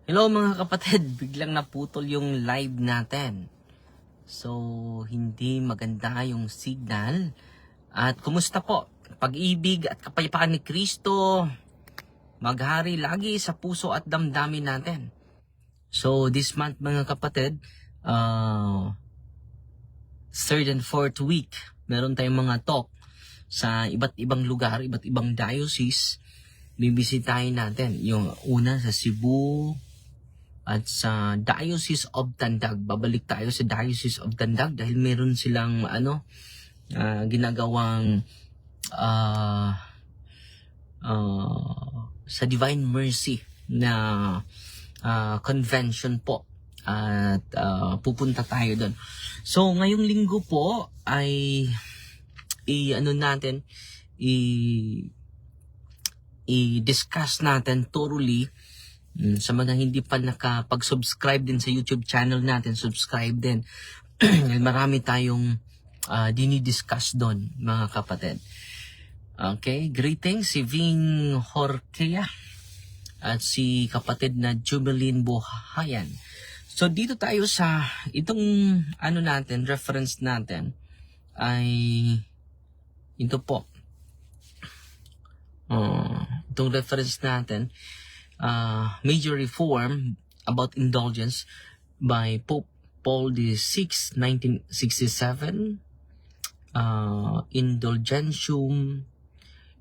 Hello mga kapatid, biglang naputol yung live natin. So, hindi maganda yung signal. At kumusta po? Pag-ibig at kapayapaan ni Kristo, maghari lagi sa puso at damdamin natin. So, this month mga kapatid, third and fourth week, meron tayong mga talk sa iba't ibang lugar, iba't ibang diocese. Bibisitahin natin. Yung una sa Cebu, at sa Diocese of Tandag. Babalik tayo sa Diocese of Tandag dahil meron silang ginagawang sa Divine Mercy na convention po. At pupunta tayo doon. So ngayong linggo po ay i-discuss natin thoroughly. Sa mga hindi pa nakapag-subscribe din sa YouTube channel natin, subscribe din. Marami tayong dinidiscuss doon, mga kapatid. Okay, greetings si Ving Horkea at si kapatid na Jubilin Buhayan. So dito tayo sa itong reference natin ay ito po. Itong reference natin, major reform about indulgence by Pope Paul VI, 1967,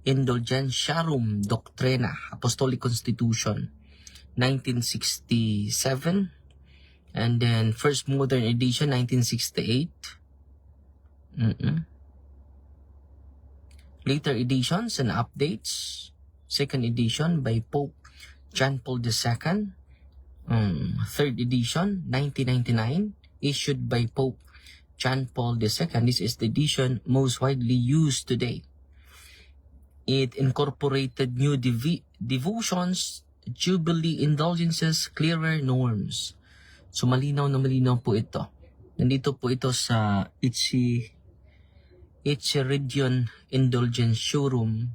Indulgentiarum Doctrina, Apostolic Constitution, 1967, and then First Modern Edition, 1968. Later editions and updates, second edition by Pope John Paul II, third edition, 1999, issued by Pope John Paul II. This is the edition most widely used today. It incorporated new devotions, jubilee indulgences, clearer norms. So malinaw na malinaw po ito. Nandito po ito sa Region Indulgentiarum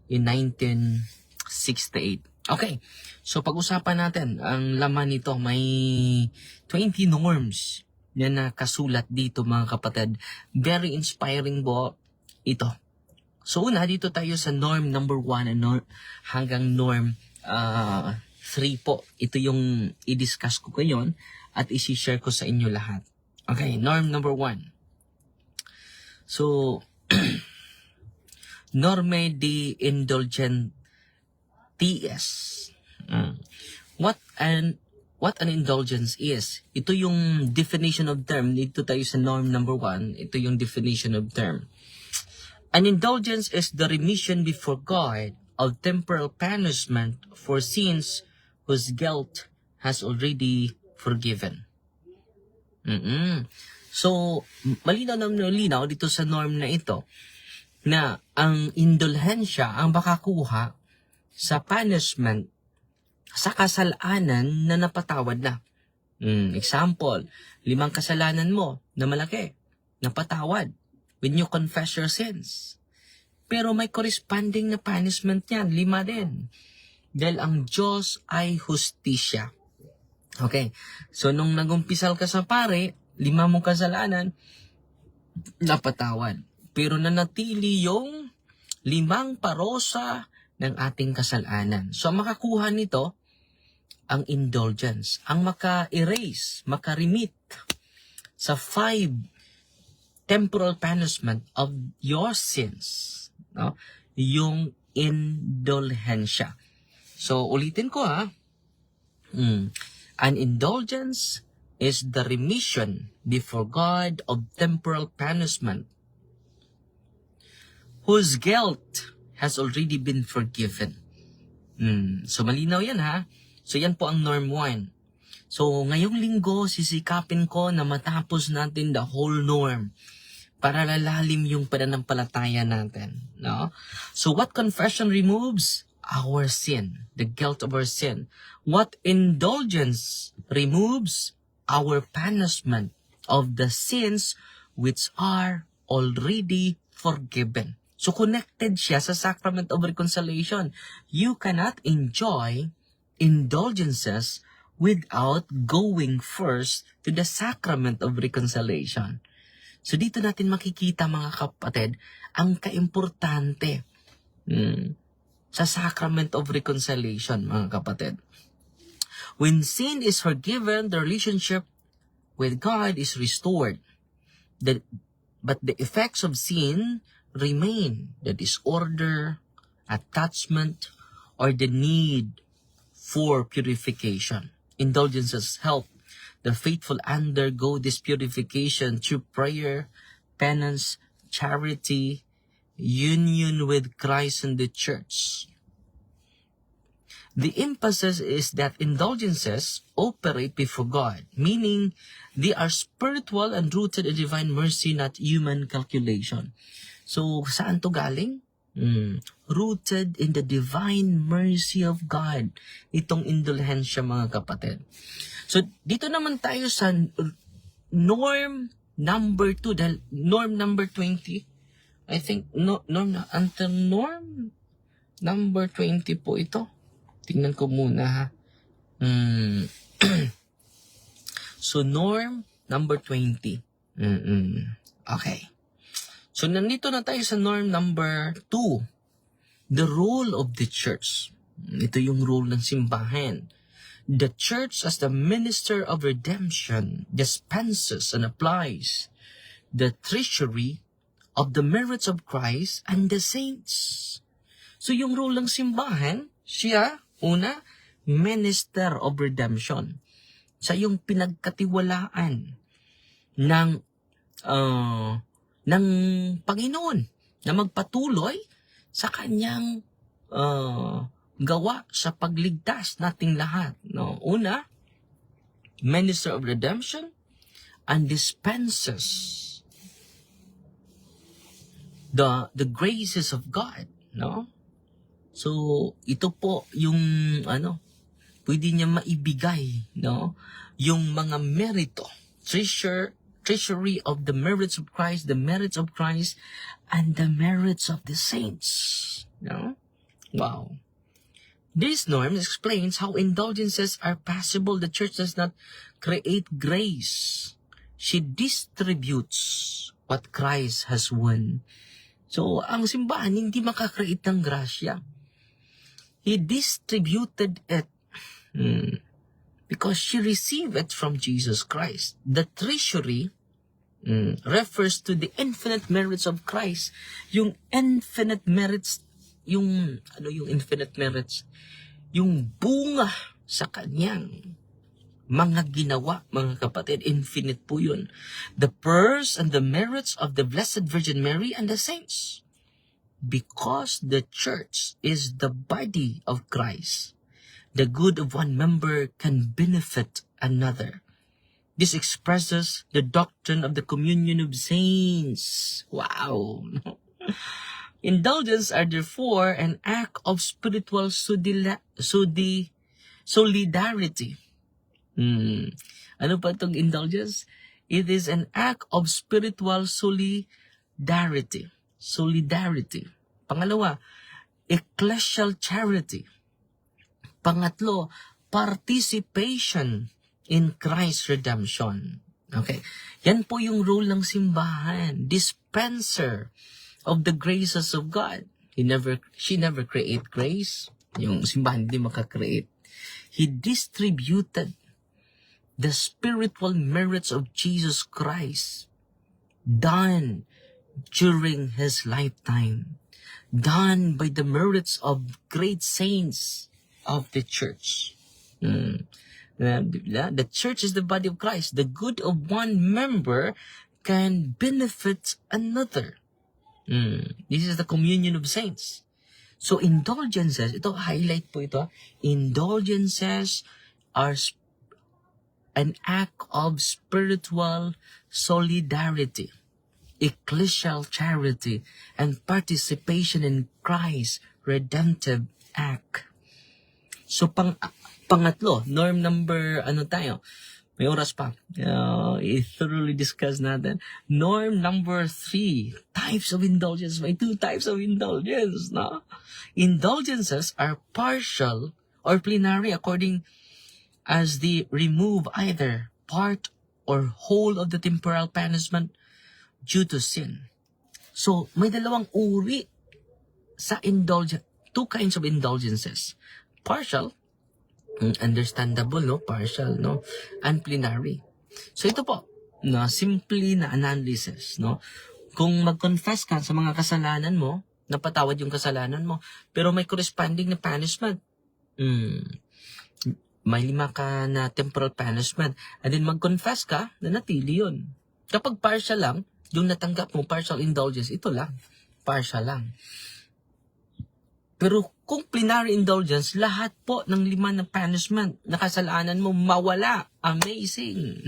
in 1968. Okay, so pag-usapan natin ang laman nito. May 20 norms na nakasulat dito mga kapatid. Very inspiring po ito. So una, dito tayo sa norm number 1 hanggang norm 3 po. Ito yung i-discuss ko ngayon at isi-share ko sa inyo lahat. Okay, norm number 1. So, norme de indulgentias. What an indulgence is? Ito yung definition of term. Dito tayo sa norm number 1. Ito yung definition of term. An indulgence is the remission before God of temporal punishment for sins whose guilt has already forgiven. So, malinaw na malinaw dito sa norm na ito na ang indulhensya ang makakuha sa punishment sa kasalanan na napatawad na. Example, 5 kasalanan mo na malaki, napatawad when you confess your sins. Pero may corresponding na punishment yan, 5 din. Dahil ang Diyos ay hustisya. Okay, so nung nagumpisal ka sa pare, 5 mong kasalanan, napatawad. Pero nanatili yung 5 parosa ng ating kasalanan. So, makakuha nito ang indulgence. Ang maka-erase, maka-remit sa 5 temporal punishment of your sins. No? Yung indulhensya. So, ulitin ko An indulgence is the remission before God of temporal punishment whose guilt has already been forgiven. So malinaw yan So yan po ang norm 1. So ngayong linggo sisikapin ko na matapos natin the whole norm para lalalim yung pananampalataya natin. No? So what confession removes? Our sin, the guilt of our sin. What indulgence removes? Our punishment of the sins which are already forgiven. So connected siya sa sacrament of reconciliation. You cannot enjoy indulgences without going first to the sacrament of reconciliation. So dito natin makikita mga kapatid, ang kaimportante sa sacrament of reconciliation mga kapatid. When sin is forgiven, the relationship with God is restored. But the effects of sin remain, the disorder, attachment, or the need for purification. Indulgences help the faithful undergo this purification through prayer, penance, charity, union with Christ and the church. The emphasis is that indulgences operate before God, meaning they are spiritual and rooted in divine mercy, not human calculation. So, saan to galing? Rooted in the divine mercy of God. Itong indulhensya mga kapatid. So, dito naman tayo sa norm number 2, dahil norm number 20, I think, norm number 20 po ito. Tingnan ko muna ha. So, norm number 20. Okay. So, nandito na tayo sa norm number 2. The role of the church. Ito yung role ng simbahan. The church as the minister of redemption dispenses and applies the treasury of the merits of Christ and the saints. So, yung role ng simbahan, siya, una, minister of redemption. Sa yung pinagkatiwalaan ng Panginoon na magpatuloy sa kanyang gawa sa pagligtas nating lahat. No? Una, minister of redemption and dispenses the graces of God. No? So, ito po yung pwede niya maibigay, no? Yung mga merito, treasury of the merits of Christ, the merits of Christ, and the merits of the saints. No? Wow. This norm explains how indulgences are possible. The church does not create grace. She distributes what Christ has won. So, ang simbahan hindi makakreate ng grasya. He distributed it because she received it from Jesus Christ. The treasury refers to the infinite merits of Christ. Yung infinite merits, yung infinite merits? Yung bunga sa kanyang mga ginawa, mga kapatid, infinite po yun. The purse and the merits of the Blessed Virgin Mary and the saints. Because the church is the body of Christ, the good of one member can benefit another. This expresses the doctrine of the communion of saints. Wow! Indulgence are therefore an act of spiritual solidarity. Ano pa itong indulgence? It is an act of spiritual solidarity. Pangalawa, ecclesial charity. Pangatlo, participation in Christ's redemption. Okay. Yan po yung role ng simbahan. Dispenser of the graces of God. She never create grace. Yung simbahan hindi makakreate. He distributed the spiritual merits of Jesus Christ done during his lifetime, done by the merits of great saints of the church. The church is the body of Christ. The good of one member can benefit another. This is the communion of saints. So indulgences, ito highlight po ito, indulgences are an act of spiritual solidarity, ecclesial charity, and participation in Christ's redemptive act. So pangatlo, norm number, may oras pa. I-thoroughly discuss natin. Norm number 3, types of indulgence. May 2 types of indulgence, no? Indulgences are partial or plenary according as they remove either part or whole of the temporal punishment due to sin. So, may dalawang uri sa two kinds of indulgences. Partial, understandable, no? Partial, no? And plenary. So, ito po, no? Simply na analysis, no? Kung mag-confess ka sa mga kasalanan mo, napatawad yung kasalanan mo, pero may corresponding na punishment, may 5 ka na temporal punishment, and then mag-confess ka, nanatili yun. Kapag partial lang, yung natanggap mo, partial indulgence, ito lang, partial lang. Pero kung plenary indulgence, lahat po ng 5 na punishment na kasalanan mo mawala. Amazing!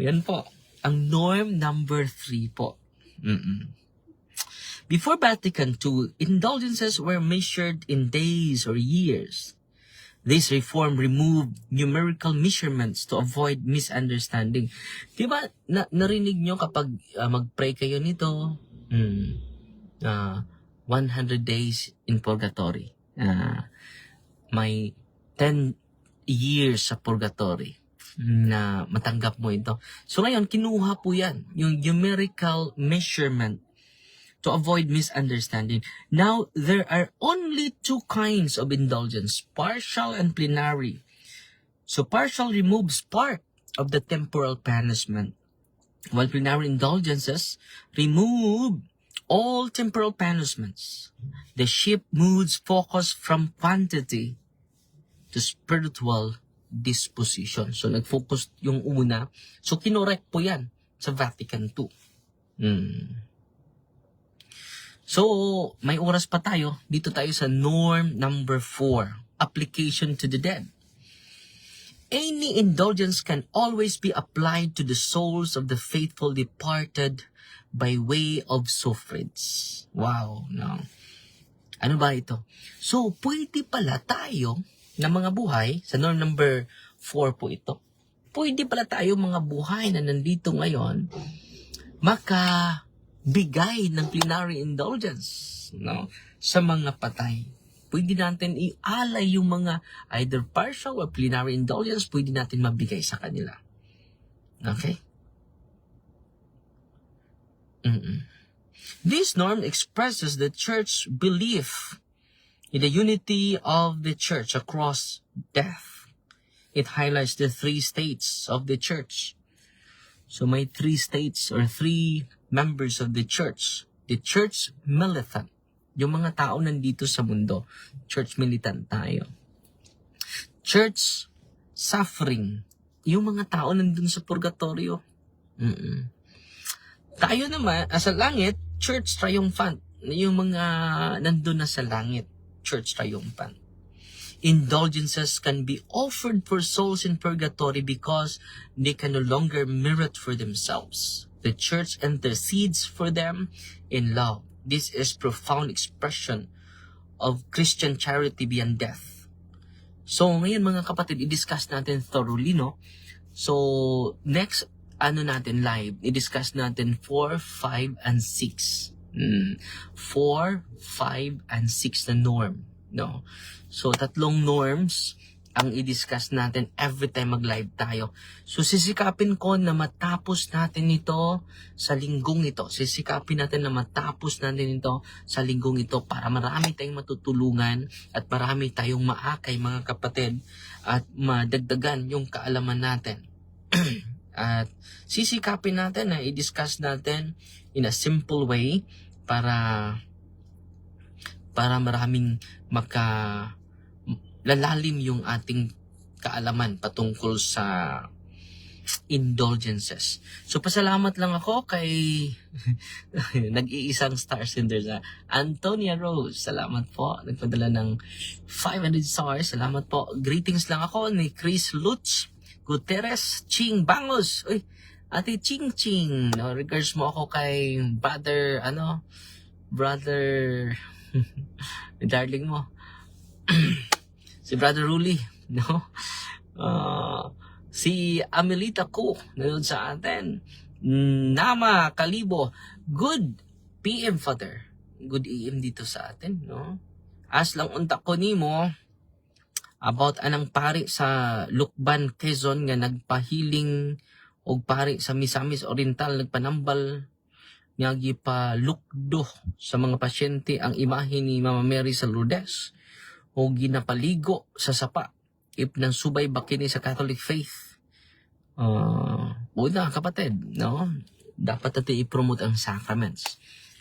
Yan po. Ang norm number 3 po. Before Vatican II, indulgences were measured in days or years. This reform removed numerical measurements to avoid misunderstanding. Diba, narinig nyo kapag mag-pray kayo nito, 100 days in purgatory. May 10 years sa purgatory na matanggap mo ito. So ngayon, kinuha po yan, yung numerical measurement to avoid misunderstanding. Now, there are only 2 kinds of indulgence, partial and plenary. So, partial removes part of the temporal punishment, while plenary indulgences remove all temporal punishments. The shift moves focus from quantity to spiritual disposition. So, nag-focus yung una. So, kinorek po yan sa Vatican II. So, may oras pa tayo. Dito tayo sa norm number 4, application to the dead. Any indulgence can always be applied to the souls of the faithful departed by way of suffrage. Wow, no. Ano ba ito? So, pwede pala tayo na mga buhay, sa norm number 4 po ito, pwede pala tayo mga buhay na nandito ngayon, bigay ng plenary indulgence, no, sa mga patay. Pwede natin ialay yung mga either partial or plenary indulgence, pwede natin mabigay sa kanila. Okay? This norm expresses the church belief in the unity of the church across death. It highlights the 3 states of the church. So may 3 states or 3 members of the church. The church militant. Yung mga tao nandito sa mundo. Church militant tayo. Church suffering. Yung mga tao nandun sa purgatorio. Tayo naman, sa langit, church triumphant. Yung mga nandun na sa langit. Church triumphant. Indulgences can be offered for souls in purgatory because they can no longer merit for themselves. The church intercedes for them in love. This is profound expression of Christian charity beyond death. So, ngayon mga kapatid, i-discuss natin thoroughly, no? So, next, live, i-discuss natin 4, 5, and 6. 4, 5, and 6 na norm, no? So, 3 norms ang i-discuss natin every time mag-live tayo. So, sisikapin ko na matapos natin ito sa linggong ito. Sisikapin natin na matapos natin ito sa linggong ito para marami tayong matutulungan at marami tayong maakay, mga kapatid, at madagdagan yung kaalaman natin. At sisikapin natin na i-discuss natin in a simple way para maraming lalalim yung ating kaalaman patungkol sa indulgences. So, pasalamat lang ako kay nag-iisang star sender sa Antonia Rose. Salamat po. Nagpadala ng 500 stars. Salamat po. Greetings lang ako ni Chris Lutz Gutierrez Ching Bangos. Uy, Ate Ching Ching. No, regards mo ako kay brother, darling mo. Si Brother Ruli, no? Si Amelita Ko, nanood sa atin. Nama Kalibo, good PM, Father. Good AM dito sa atin, no? As lang unta ko nimo, about anang pari sa Lukban, Quezon nga nagpahiling og pari sa Misamis Oriental nagpanambal nga gipalukdo sa mga pasyente ang imahe ni Mama Mary sa Lourdes o ginapaligo sa sapa if nang subay ba kini sa Catholic faith. Una kapatid, no? Dapat natin i-promote ang sacraments.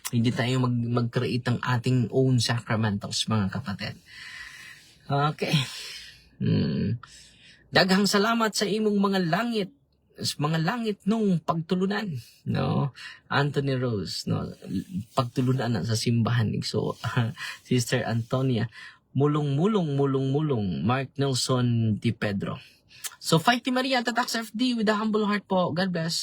Hindi tayo mag-create ng ating own sacramentals, mga kapatid. Okay. Daghang salamat sa imong mga langit nung pagtulunan, no? Anthony Rose, no? Pagtulunan na sa simbahan. So, Sister Antonia, mulong, Mark Nelson Di Pedro. So, Fight Maria, Tatax FD with a humble heart po. God bless.